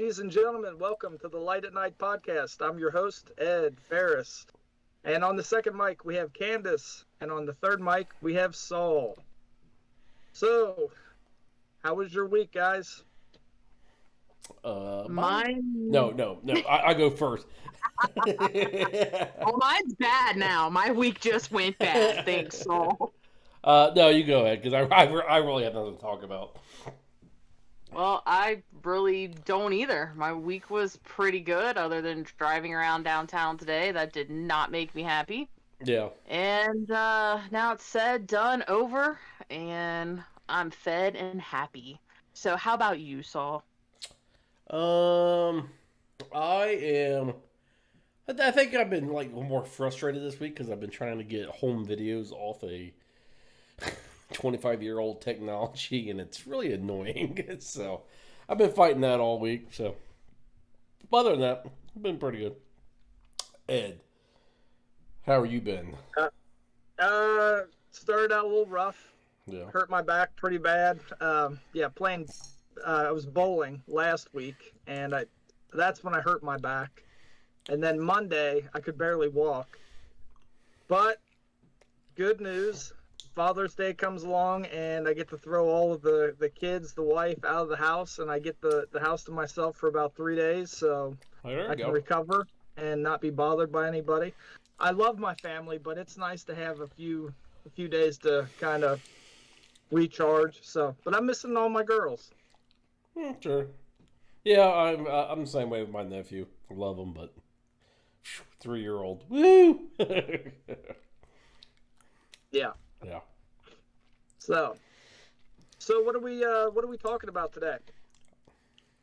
Ladies and gentlemen, welcome to the Light at Night podcast. I'm your host, Ed Ferris. And on the second mic, we have Candice. And on the third mic, we have Saul. So, how was your week, guys? Mine. No. I go first. Oh, mine's bad now. My week just went bad. Thanks, Saul. No, you go ahead because I really have nothing to talk about. Well, I really don't either. My week was pretty good, other than driving around downtown today. That did not make me happy. Yeah. And now it's said, done, over, and I'm fed and happy. So, how about you, Saul? I am. I think I've been like more frustrated this week because I've been trying to get home videos off a 25-year-old technology, and it's really annoying. So I've been fighting that all week. So, but other than that, I've been pretty good. Ed, how have you been? Started out a little rough. Yeah. Hurt my back pretty bad. Playing. I was bowling last week, and that's when I hurt my back. And then Monday, I could barely walk. But good news, Father's Day comes along, and I get to throw all of the kids, the wife, out of the house, and I get the house to myself for about 3 days, so I can recover and not be bothered by anybody. I love my family, but it's nice to have a few days to kind of recharge. So, but I'm missing all my girls. Sure. Yeah, I'm the same way with my nephew. I love him, but 3-year-old. Woo! Yeah. Yeah. So what are we talking about today?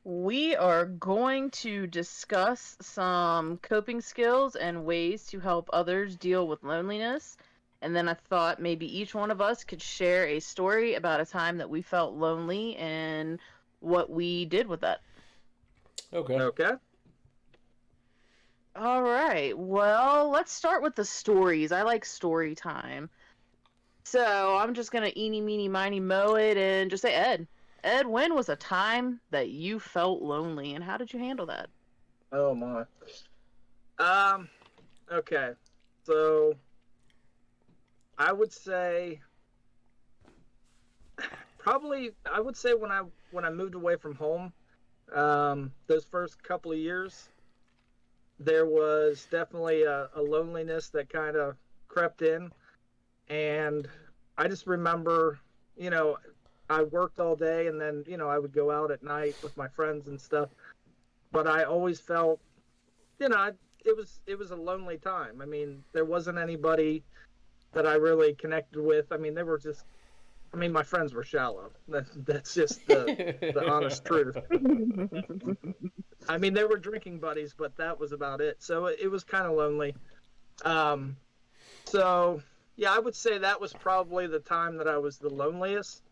We are going to discuss some coping skills and ways to help others deal with loneliness. And then I thought maybe each one of us could share a story about a time that we felt lonely and what we did with that. Okay. All right. Well, let's start with the stories. I like story time. So I'm just going to eeny, meeny, miny, moe it and just say, Ed. Ed, when was a time that you felt lonely, and how did you handle that? Oh, my. Okay. So I would say when I moved away from home, those first couple of years, there was definitely a loneliness that kind of crept in. And I just remember, I worked all day, and then, I would go out at night with my friends and stuff. But I always felt, it was a lonely time. I mean, there wasn't anybody that I really connected with. I mean, my friends were shallow. That's just the honest truth. I mean, they were drinking buddies, but that was about it. So it was kind of lonely. So yeah, I would say that was probably the time that I was the loneliest.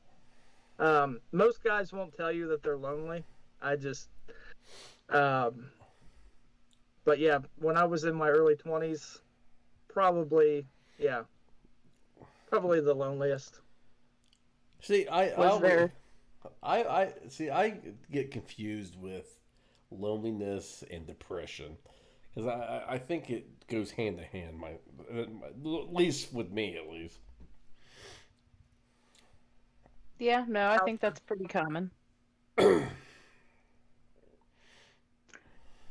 Most guys won't tell you that they're lonely. But yeah, when I was in my early 20s, probably the loneliest. See, I get confused with loneliness and depression because I think it goes hand to hand. At least with me, at least. Yeah, no, I think that's pretty common.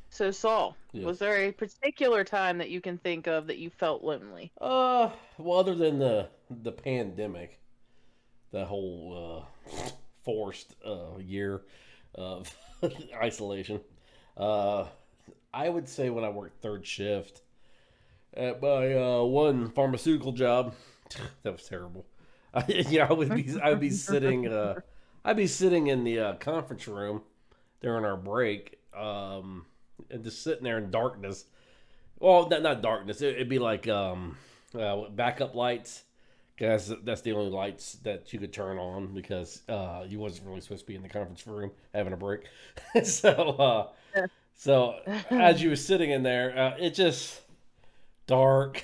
So, Saul, Yes. Was there a particular time that you can think of that you felt lonely? Well, other than the pandemic, the whole forced year of isolation, I would say when I worked third shift at my one pharmaceutical job, that was terrible. I would be sitting in the conference room during our break, and just sitting there in darkness. Well, not darkness. It'd be like backup lights, because that's the only lights that you could turn on because you wasn't really supposed to be in the conference room having a break. So as you were sitting in there, it just dark,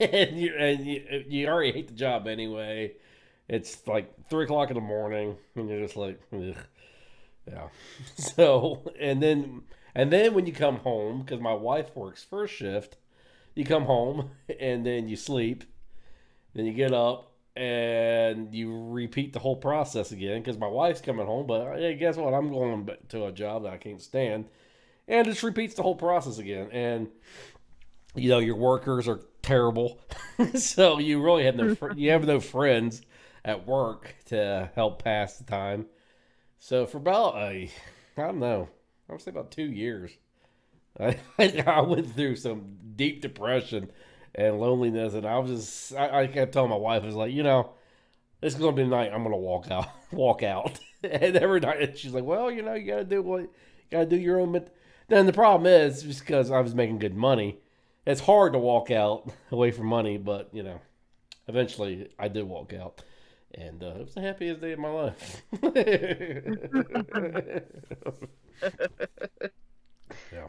and you already hate the job anyway. It's like 3 o'clock in the morning, and you're just like, ugh. Yeah. So and then when you come home, because my wife works first shift, you come home and then you sleep, then you get up and you repeat the whole process again because my wife's coming home. But hey, guess what? I'm going to a job that I can't stand, and it just repeats the whole process again. And your workers are terrible, so you really have you have no friends at work to help pass the time. So for about I don't know, I would say about 2 years, I went through some deep depression and loneliness, and I kept telling my wife, I was like, this is gonna be the night I'm gonna walk out, walk out, and every night she's like, well, you gotta do what you gotta do your own. Then the problem is just because I was making good money, it's hard to walk out away from money, but eventually I did walk out. And it was the happiest day of my life. Yeah.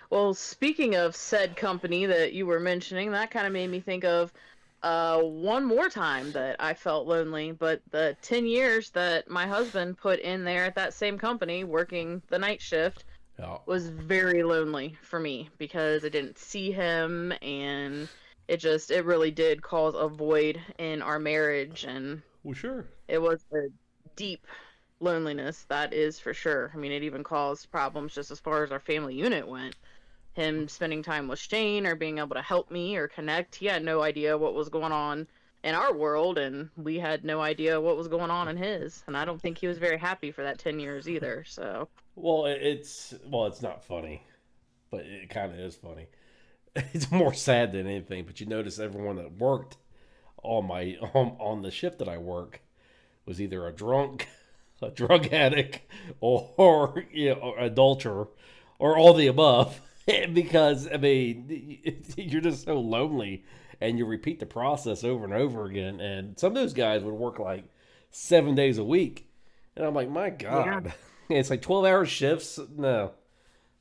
Well, speaking of said company that you were mentioning, that kind of made me think of one more time that I felt lonely, but the 10 years that my husband put in there at that same company working the night shift Yeah. was very lonely for me because I didn't see him, and it really did cause a void in our marriage, and Well, sure. it was a deep loneliness, that is for sure. I mean, it even caused problems just as far as our family unit went. Him spending time with Shane or being able to help me or connect, he had no idea what was going on in our world, and we had no idea what was going on in his. And I don't think he was very happy for that 10 years either. So, Well, it's not funny, but it kind of is funny. It's more sad than anything. But you notice everyone that worked on the shift that I work was either a drunk, a drug addict, or adulterer, or all the above. Because I mean, you're just so lonely, and you repeat the process over and over again. And some of those guys would work like 7 days a week, and I'm like, my God, it's like 12-hour shifts. No,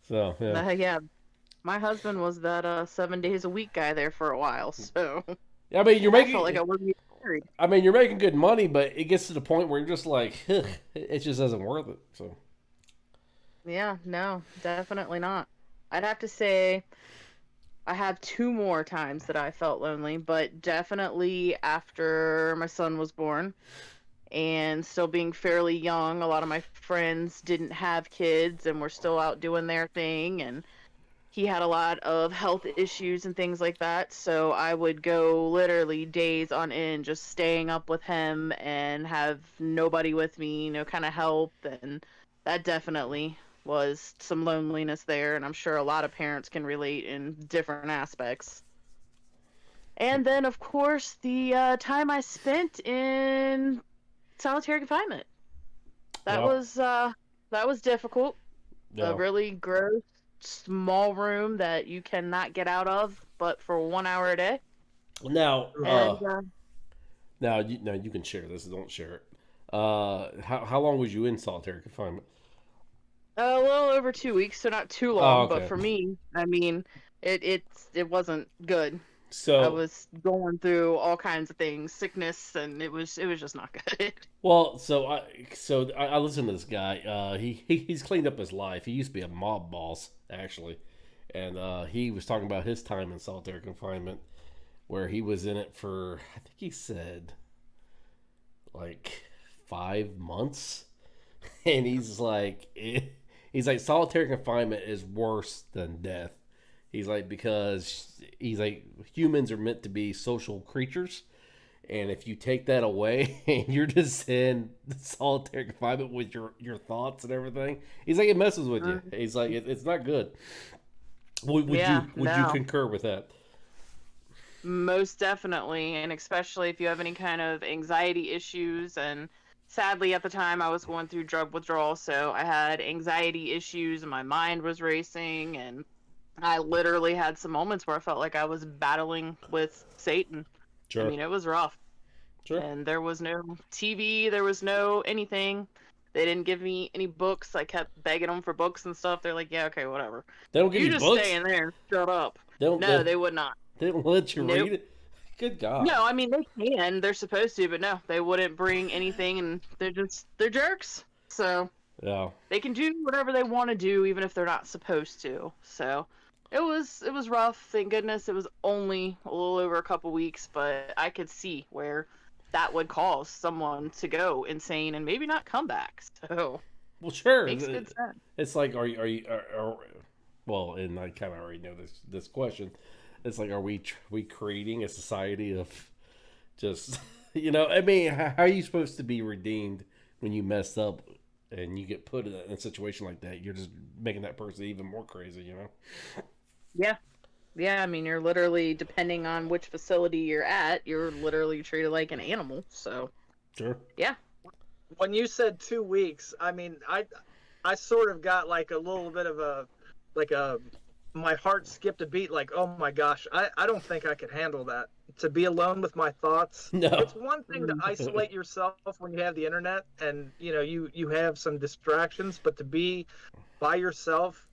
so yeah. yeah, my husband was that 7 days a week guy there for a while. So, I mean, I felt like I wasn't even married. I mean, you're making good money, but it gets to the point where you're just like, it just isn't worth it. So, Yeah, no, definitely not. I'd have to say I have two more times that I felt lonely, but definitely after my son was born and still being fairly young. A lot of my friends didn't have kids and were still out doing their thing, and he had a lot of health issues and things like that. So I would go literally days on end just staying up with him and have nobody with me, no kind of help. And that definitely was some loneliness there. And I'm sure a lot of parents can relate in different aspects. And then, of course, the time I spent in solitary confinement. That was difficult. A really gross, small room that you cannot get out of, but for 1 hour a day. Now, And, now you can share this. Don't share it. How long was you in solitary confinement? a little over 2 weeks, so not too long. But for me, I mean, it wasn't good. So I was going through all kinds of things, sickness, and it was just not good. well, so I listened to this guy. He's cleaned up his life. He used to be a mob boss actually, and he was talking about his time in solitary confinement, where he was in it for I think he said like 5 months, and he's like solitary confinement is worse than death. He's like, because he's like, humans are meant to be social creatures. And if you take that away and you're just in solitary confinement with your thoughts and everything, he's like, it messes with you. He's like, it's not good. Would you concur with that? Most definitely, and especially if you have any kind of anxiety issues. And sadly, at the time, I was going through drug withdrawal, so I had anxiety issues, and my mind was racing, and I literally had some moments where I felt like I was battling with Satan. Sure. I mean, it was rough. Sure. And there was no TV, there was no anything. They didn't give me any books. I kept begging them for books and stuff. They're like, yeah, okay, whatever. They don't give you just books? stay in there. Shut up. They would not. They don't let you read it? Good God. No, I mean, they can. They're supposed to, but no, they wouldn't bring anything, and they're jerks. So Yeah. They can do whatever they want to do, even if they're not supposed to. So it was rough. Thank goodness it was only a little over a couple weeks, but I could see where that would cause someone to go insane and maybe not come back. So Well, sure. makes good sense. It's like, well, and I kind of already know this question. It's like, are we creating a society of just, I mean, how are you supposed to be redeemed when you mess up and you get put in a situation like that? You're just making that person even more crazy, Yeah. Yeah, I mean, you're literally, depending on which facility you're at, you're literally treated like an animal. So, Sure. yeah. When you said 2 weeks, I mean, I sort of got like a little bit of my heart skipped a beat. Like, oh my gosh, I don't think I could handle that. To be alone with my thoughts. No. It's one thing to isolate yourself when you have the internet and you have some distractions, but to be by yourself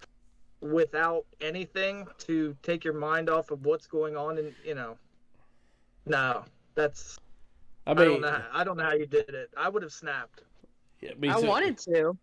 without anything to take your mind off of what's going on, and no, that's I mean, I don't know how you did it. I would have snapped. yeah, I wanted to.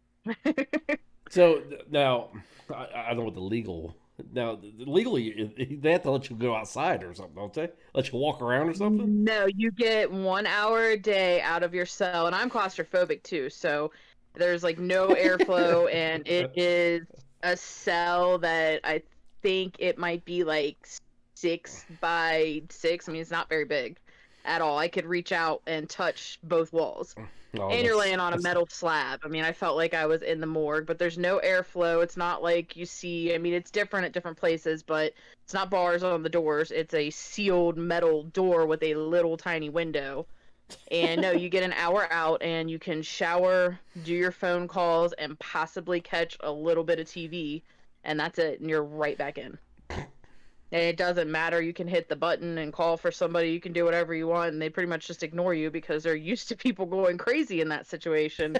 So now, I don't know what the legal. Now, legally, they have to let you go outside or something, don't they? Let you walk around or something? No, you get 1 hour a day out of your cell, and I'm claustrophobic too, so there's like no airflow, and it is a cell that I think it might be like 6 by 6. I mean, it's not very big at all. I could reach out and touch both walls. Oh, And you're laying on a metal slab. I mean, I felt like I was in the morgue, but there's no airflow. It's not like you see, I mean, it's different at different places, but it's not bars on the doors. It's a sealed metal door with a little tiny window. And no, you get an hour out and you can shower, do your phone calls, and possibly catch a little bit of TV. And that's it. And you're right back in. And it doesn't matter. You can hit the button and call for somebody. You can do whatever you want, and they pretty much just ignore you because they're used to people going crazy in that situation.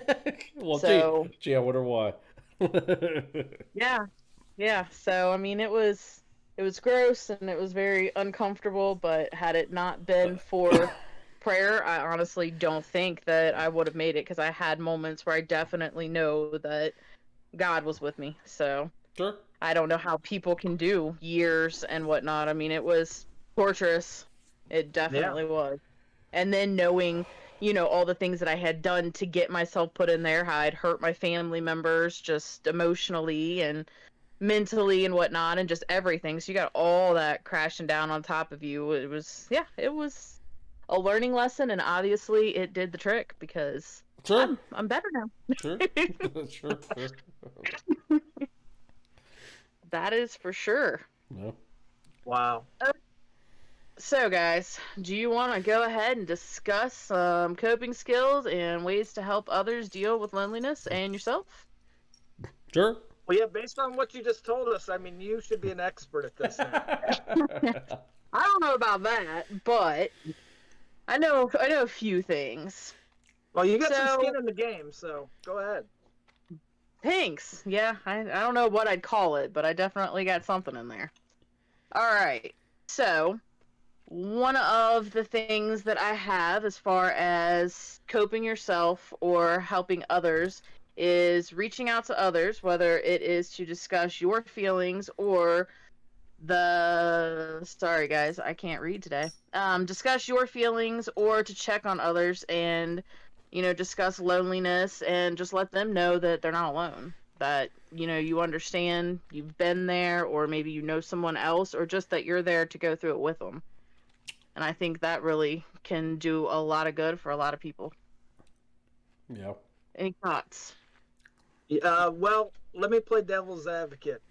Well, So, gee, I wonder why. yeah. So I mean, it was gross and it was very uncomfortable. But had it not been for prayer, I honestly don't think that I would have made it because I had moments where I definitely know that God was with me. So. Sure. I don't know how people can do years and whatnot. I mean, it was torturous. It definitely was. And then knowing, all the things that I had done to get myself put in there, how I'd hurt my family members just emotionally and mentally and whatnot, and just everything. So you got all that crashing down on top of you. It was a learning lesson, and obviously it did the trick because Sure. I'm better now. Sure. Sure. That is for sure. No. Wow. So, guys, do you want to go ahead and discuss some coping skills and ways to help others deal with loneliness and yourself? Sure. Well, yeah, based on what you just told us, I mean, you should be an expert at this now. I don't know about that, but I know a few things. Well, you got some skin in the game, so go ahead. Thanks. Yeah, I don't know what I'd call it, but I definitely got something in there. All right. So, one of the things that I have as far as coping yourself or helping others is reaching out to others, whether it is to discuss your feelings or sorry guys, I can't read today. Discuss your feelings or to check on others and discuss loneliness and just let them know that they're not alone, that you understand, you've been there, or maybe someone else, or just that you're there to go through it with them. And I think that really can do a lot of good for a lot of people. Yeah. Any thoughts? Well, let me play devil's advocate.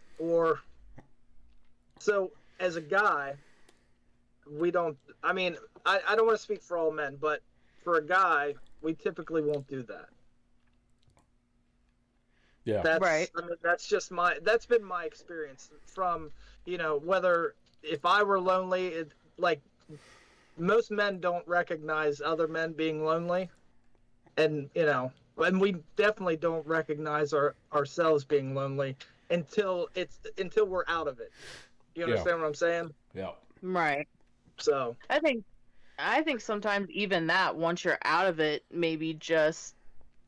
So as a guy, I don't want to speak for all men, but for a guy, we typically won't do that. Yeah. That's right. I mean, that's been my experience from, whether if I were lonely, like most men don't recognize other men being lonely. And, and we definitely don't recognize ourselves being lonely until we're out of it. You understand what I'm saying? Yeah. Right. So I think sometimes even that, once you're out of it, maybe just,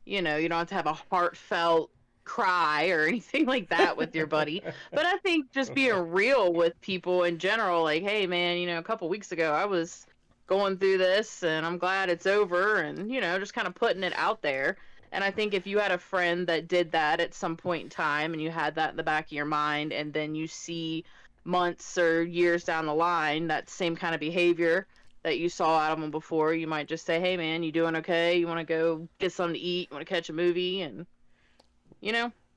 you don't have to have a heartfelt cry or anything like that with your buddy. But I think just being real with people in general, like, hey man, a couple weeks ago I was going through this and I'm glad it's over, and just kind of putting it out there. And I think if you had a friend that did that at some point in time and you had that in the back of your mind, and then you see months or years down the line that same kind of behavior that you saw out of them before, you might just say, hey man, you doing okay? You want to go get something to eat? You want to catch a movie? And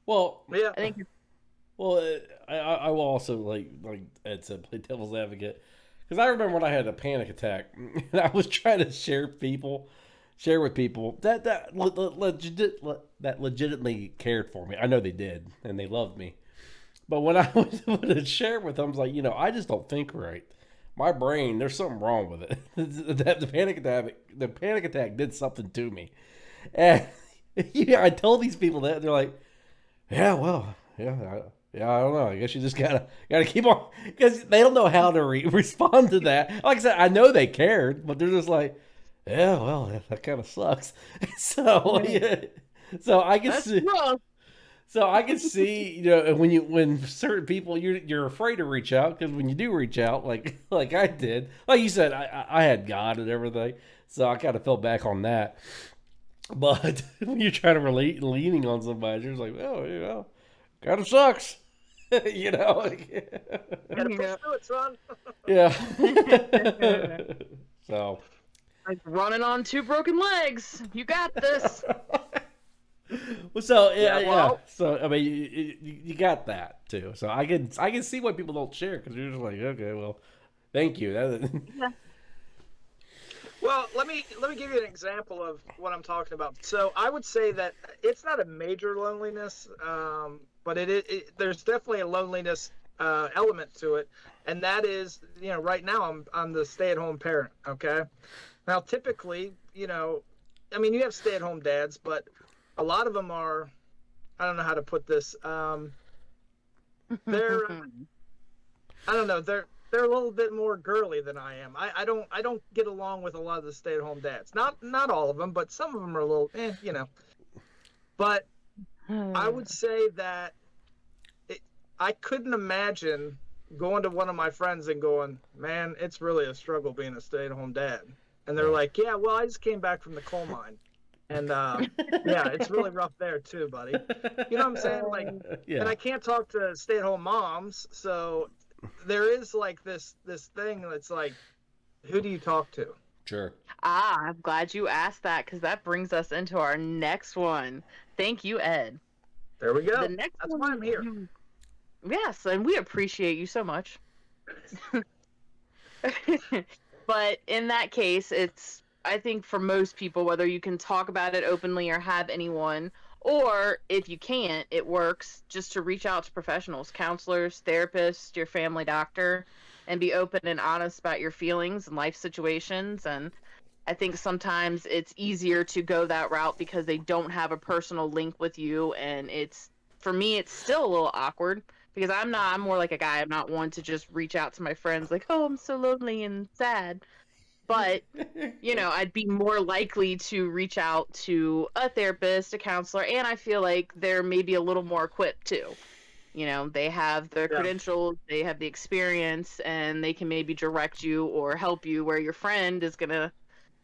Well, Yeah. I think well, I will also like Ed said, play devil's advocate, because I remember when I had a panic attack and I was trying to share with people that legitimately cared for me. I know they did and they loved me, but when I was able to share with them, I was like, I just don't think right. My brain, there's something wrong with it. The panic attack did something to me, and I told these people that, and they're like, yeah, well, yeah, I don't know. I guess you just gotta keep on, because they don't know how to respond to that. Like I said, I know they cared, but they're just like, yeah, well, that kind of sucks. So yeah, so I can see. rough. So I can see, when certain people, you're afraid to reach out, because when you do reach out, like I did, like you said, I had God and everything, so I kind of fell back on that. But when you're trying to leaning on somebody, you're just like, oh, kind of sucks, Gotta push through it, son. Yeah. So. Like running on two broken legs. You got this. Well, so Yeah, well- So I mean, you got that too. So I can see why people don't share, because you're just like, okay, well, thank you. Yeah. Well, let me give you an example of what I'm talking about. So I would say that it's not a major loneliness, but there's definitely a loneliness element to it, and that is, right now I'm the stay-at-home parent. Okay, now typically, I mean, you have stay-at-home dads, but a lot of them are, I don't know how to put this. They're I don't know, they're a little bit more girly than I am. I don't get along with a lot of the stay-at-home dads. Not all of them, but some of them are a little, But I would say that I couldn't imagine going to one of my friends and going, man, it's really a struggle being a stay-at-home dad. And they're like, yeah, well, I just came back from the coal mine. And yeah, it's really rough there too, buddy. You know what I'm saying? Like, Yeah. and I can't talk to stay-at-home moms, so there is like this thing that's like, who do you talk to? Sure. I'm glad you asked that, because that brings us into our next one. Thank you, Ed. There we go. The next That's one, why I'm here. Yes, and we appreciate you so much. But in that case, it's, I think for most people, whether you can talk about it openly or have anyone, or if you can't, it works just to reach out to professionals, counselors, therapists, your family doctor, and be open and honest about your feelings and life situations. And I think sometimes it's easier to go that route because they don't have a personal link with you. And for me, it's still a little awkward, because I'm more like a guy. I'm not one to just reach out to my friends like, oh, I'm so lonely and sad. But, I'd be more likely to reach out to a therapist, a counselor, and I feel like they're maybe a little more equipped too. They have the credentials, they have the experience, and they can maybe direct you or help you, where your friend is going to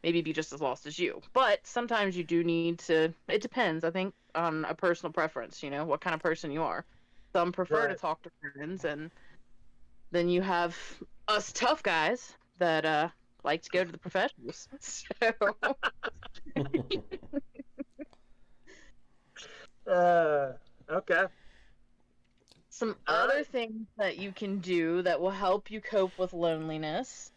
maybe be just as lost as you. But sometimes you do need to, it depends, I think, on a personal preference, what kind of person you are. Some prefer to talk to friends, and then you have us tough guys that like to go to the professionals. So Okay. some other things that you can do that will help you cope with loneliness,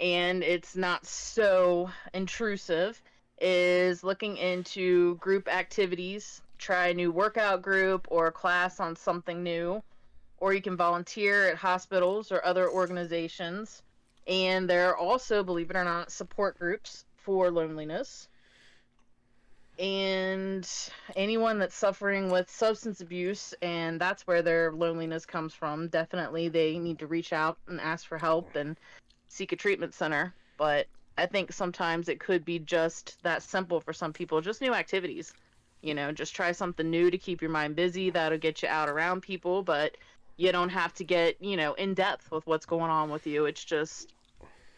and it's not so intrusive, is looking into group activities. Try a new workout group or a class on something new, or you can volunteer at hospitals or other organizations. And there are also, believe it or not, support groups for loneliness. And anyone that's suffering with substance abuse, and that's where their loneliness comes from, definitely they need to reach out and ask for help and seek a treatment center. But I think sometimes it could be just that simple for some people, just new activities. Just try something new to keep your mind busy. That'll get you out around people, but you don't have to get, in depth with what's going on with you. It's just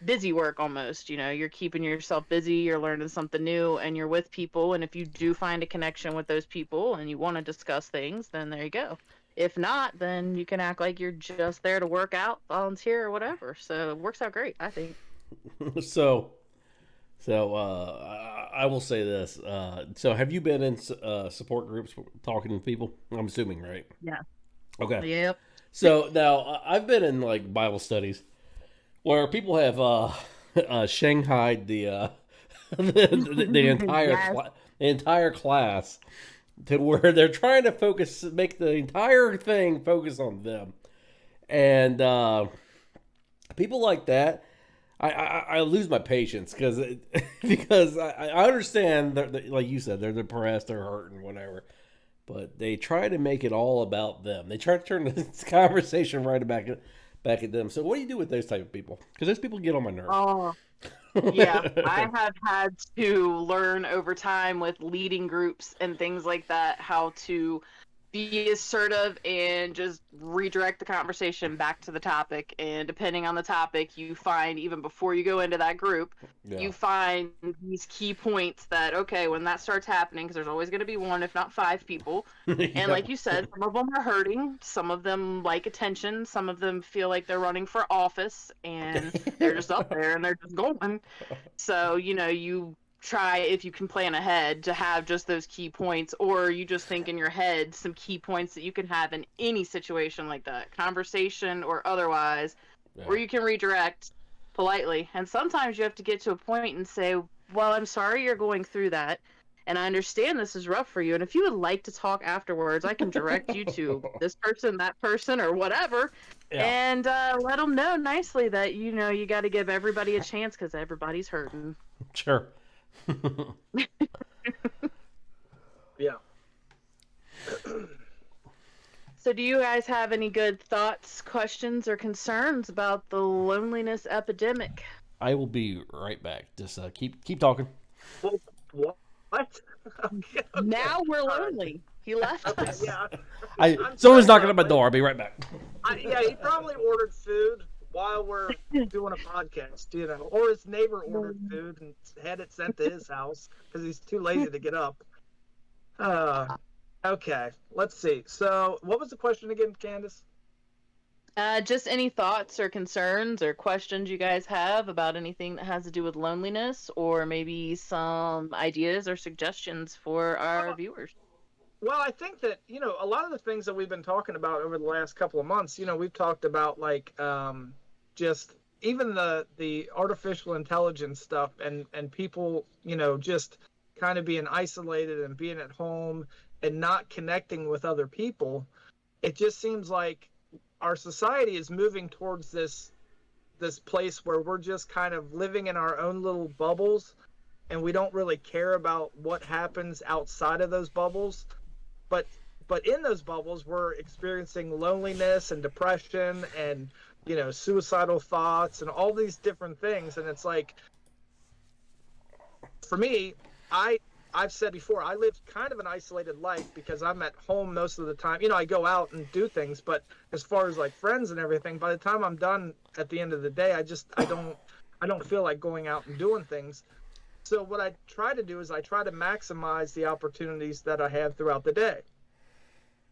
busy work almost. You're keeping yourself busy, you're learning something new, and you're with people. And if you do find a connection with those people and you want to discuss things, then there you go. If not, then you can act like you're just there to work out, volunteer, or whatever. So it works out great, I think. So I will say this. So have you been in support groups talking to people? I'm assuming, right? Yeah. Okay. Yep. So now I've been in like Bible studies where people have shanghaied the entire Yes. the entire class to where they're trying to make the entire thing focus on them, and people like that. I lose my patience because I understand that, like you said, they're depressed, they're hurting, whatever, but they try to make it all about them. They try to turn this conversation right back at them. So what do you do with those type of people? Because those people get on my nerves. Oh, yeah. I have had to learn over time with leading groups and things like that how to be assertive and just redirect the conversation back to the topic. And depending on the topic, you find, even before you go into that group, you find these key points that, okay, when that starts happening, because there's always going to be one, if not five people. And like you said, some of them are hurting. Some of them like attention. Some of them feel like they're running for office and they're just up there and they're just going. So, you try, if you can plan ahead, to have just those key points, or you just think in your head some key points that you can have in any situation like that, conversation or otherwise, where you can redirect politely. And sometimes you have to get to a point and say, well, I'm sorry you're going through that, and I understand this is rough for you, and if you would like to talk afterwards, I can direct you to this person, that person, or whatever. And let them know nicely that you got to give everybody a chance, because everybody's hurting. Sure. Yeah. So do you guys have any good thoughts, questions, or concerns about the loneliness epidemic? I will be right back. Just keep talking. Well, what? Okay. Now we're lonely. He left Okay, us. yeah. Someone's sorry knocking at my door. I'll be right back. Yeah, he probably ordered food while we're doing a podcast, or his neighbor ordered food and had it sent to his house because he's too lazy to get up. Okay, let's see. So, what was the question again, Candice? Just any thoughts or concerns or questions you guys have about anything that has to do with loneliness, or maybe some ideas or suggestions for our viewers. Well, I think that, a lot of the things that we've been talking about over the last couple of months, we've talked about like just even the artificial intelligence stuff and people, just kind of being isolated and being at home and not connecting with other people. It just seems like our society is moving towards this place where we're just kind of living in our own little bubbles, and we don't really care about what happens outside of those bubbles. But in those bubbles, we're experiencing loneliness and depression and, suicidal thoughts and all these different things. And it's like, for me, I've said before, I live kind of an isolated life because I'm at home most of the time. I go out and do things, but as far as like friends and everything, by the time I'm done at the end of the day, I don't feel like going out and doing things. So what I try to do is I try to maximize the opportunities that I have throughout the day.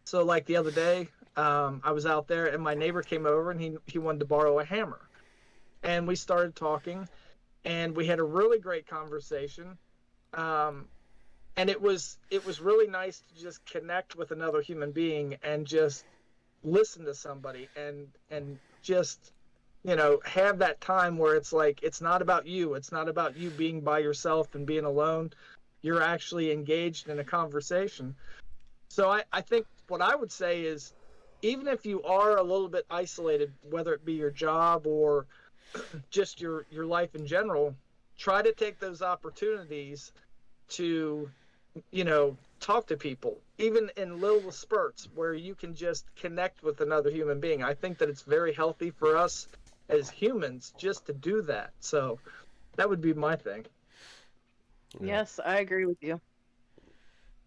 So like the other day, I was out there and my neighbor came over and he wanted to borrow a hammer. And we started talking and we had a really great conversation. And it was really nice to just connect with another human being and just listen to somebody and just, have that time where it's like, it's not about you. It's not about you being by yourself and being alone. You're actually engaged in a conversation. So I think what I would say is, even if you are a little bit isolated, whether it be your job or just your life in general, try to take those opportunities to, talk to people, even in little spurts where you can just connect with another human being. I think that it's very healthy for us as humans just to do that. So that would be my thing. Yes, I agree with you.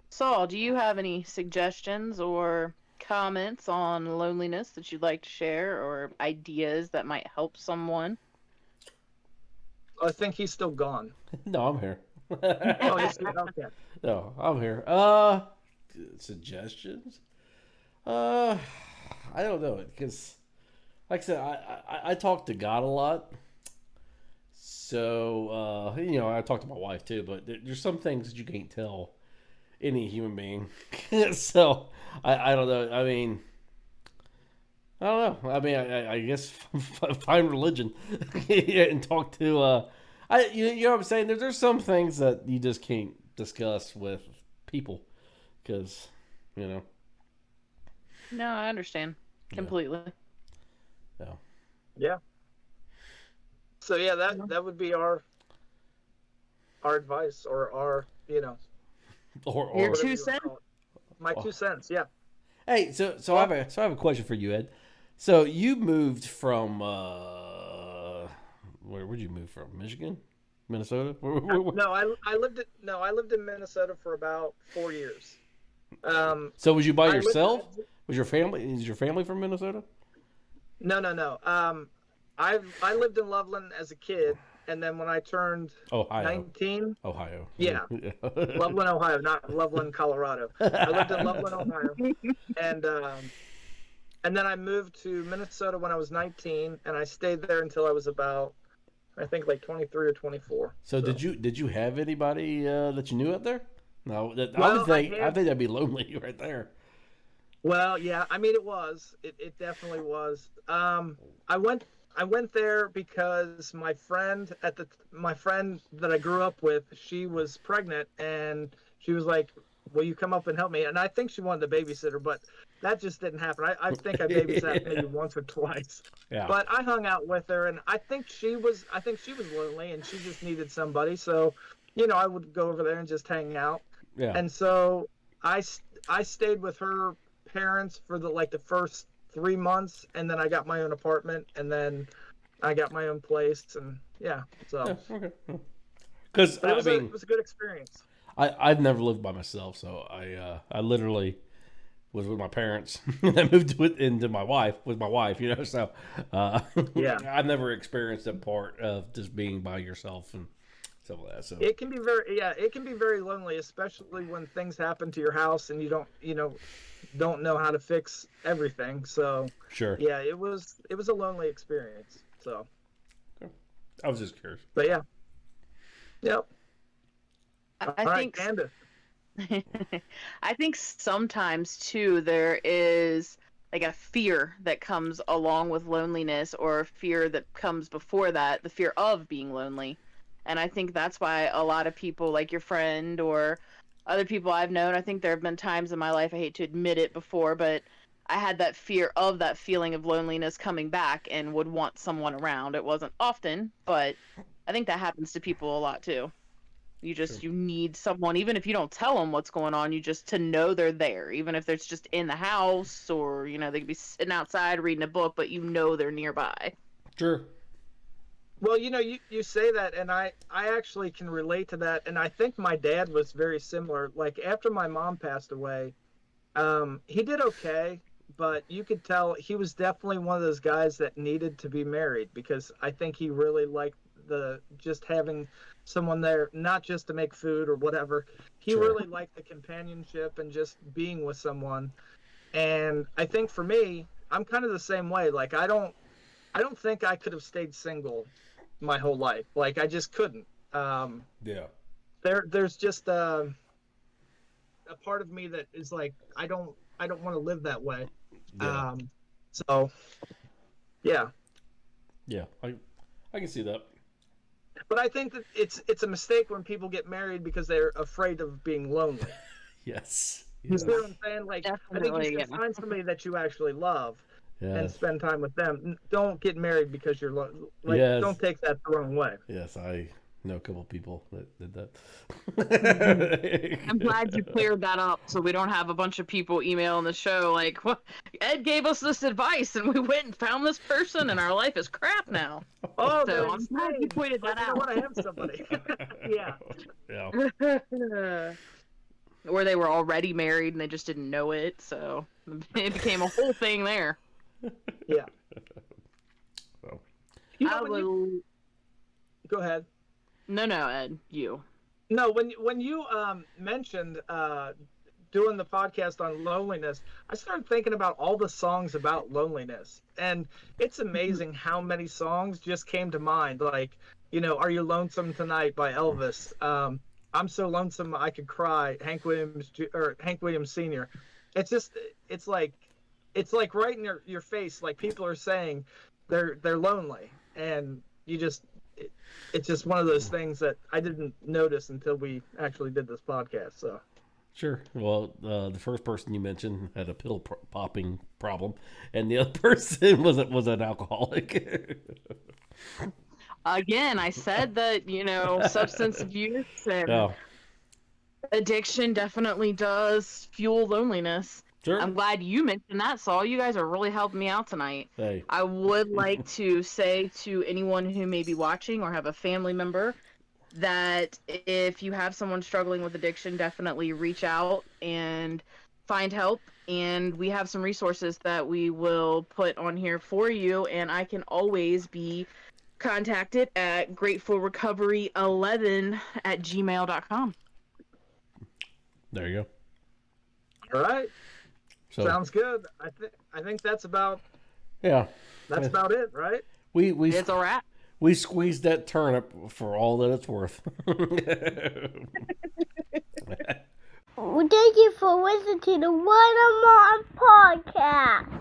Saul, do you have any suggestions or comments on loneliness that you'd like to share, or ideas that might help someone? I think he's still gone. No, I'm here. Oh, he's okay. No, I'm here. Suggestions? I don't know, because, like I said, I talk to God a lot. So, I talk to my wife too, but there's some things that you can't tell any human being. So, I don't know. I mean, I don't know. I mean, I guess find religion and talk to. You know what I'm saying? There's some things that you just can't discuss with people because, you know. No, I understand completely. Yeah. Yeah. So yeah, that would be our advice, or our, Or Your whatever 2 you cents? call it. My 2 cents. Yeah. Hey, so I have a question for you, Ed. So you moved from where'd you move from? Michigan, Minnesota? No, I lived in Minnesota for about 4 years. So was you by I lived- yourself? Was your family? Is your family from Minnesota? No. I lived in Loveland as a kid, and then when I turned Ohio. 19, Ohio. Yeah. Loveland, Ohio, not Loveland, Colorado. I lived in Loveland, Ohio, and then I moved to Minnesota when I was 19, and I stayed there until I was about, I think, like 23 or 24. So did you have anybody that you knew out there? No, I Well, would think I think that'd be lonely right there. Well, yeah, I mean, it definitely was. I went there because my friend that I grew up with, she was pregnant, and she was like, "Will you come up and help me?" And I think she wanted a babysitter, but that just didn't happen. I think I babysat maybe once or twice. Yeah. But I hung out with her, and I think she was lonely, and she just needed somebody. So, I would go over there and just hang out. Yeah. And so I stayed with her parents for the first 3 months, and then I got my own apartment, and then I got my own place, and yeah. So Yeah, okay. Because it was a good experience. I've never lived by myself, so I literally was with my parents and I moved into my wife. So Yeah. I've never experienced that part of just being by yourself and stuff like that. So It can be very lonely, especially when things happen to your house and you don't know how to fix everything. So sure. yeah, it was a lonely experience. So I was just curious. but yeah. Yep. I All right, think Candice. I think sometimes too there is like a fear that comes along with loneliness, or a fear that comes before that, the fear of being lonely. And I think that's why a lot of people, like your friend or other people I've known, I think there have been times in my life, I hate to admit it before, but I had that fear of that feeling of loneliness coming back and would want someone around. It wasn't often, but I think that happens to people a lot too. You need someone, even if you don't tell them what's going on, you just to know they're there, even if it's just in the house, or they could be sitting outside reading a book, but they're nearby. Sure. Well, you say that, and I actually can relate to that, and I think my dad was very similar. Like after my mom passed away, he did okay, but you could tell he was definitely one of those guys that needed to be married, because I think he really liked just having someone there, not just to make food or whatever. He Sure. really liked the companionship and just being with someone. And I think for me, I'm kind of the same way. Like I don't think I could have stayed single my whole life. Like I just couldn't. Yeah. There's just a part of me that is like I don't want to live that way. Yeah. So yeah. Yeah. I can see that. But I think that it's a mistake when people get married because they're afraid of being lonely. Yes. You see what I'm saying? Like I think Definitely, you should find somebody that you actually love and Yes. spend time with them. Don't get married because you're like Yes. don't take that the wrong way. Yes, I know a couple of people that did that. I'm glad you cleared that up, so we don't have a bunch of people emailing the show like, well, Ed gave us this advice and we went and found this person and our life is crap now. Oh, So I'm glad you pointed that I out. want to have somebody. Yeah. Yeah. or they were already married and they just didn't know it. So it became a whole thing there. Yeah. So. You know, go ahead. No, Ed, you. No, when you mentioned doing the podcast on loneliness, I started thinking about all the songs about loneliness, and it's amazing how many songs just came to mind. Like, you know, "Are You Lonesome Tonight" by Elvis. "I'm So Lonesome I Could Cry," Hank Williams Sr. It's just it's like right in your face. Like, people are saying they're lonely, and you just it's just one of those things that I didn't notice until we actually did this podcast. So Sure. Well, the first person you mentioned had a pill popping problem, and the other person was an alcoholic. Again, I said that, you know, substance abuse and Yeah. addiction definitely does fuel loneliness. Sure. I'm glad you mentioned that, Saul. You guys are really helping me out tonight. Hey. I would like to say to anyone who may be watching or have a family member that if you have someone struggling with addiction, definitely reach out and find help. And we have some resources that we will put on here for you. And I can always be contacted at gratefulrecovery11@gmail.com. There you go. all right. So Sounds good. I think that's about yeah, that's about it, right? we It's a wrap. we squeezed that turnip for all that it's worth. Well, thank you for listening to the One on Podcast.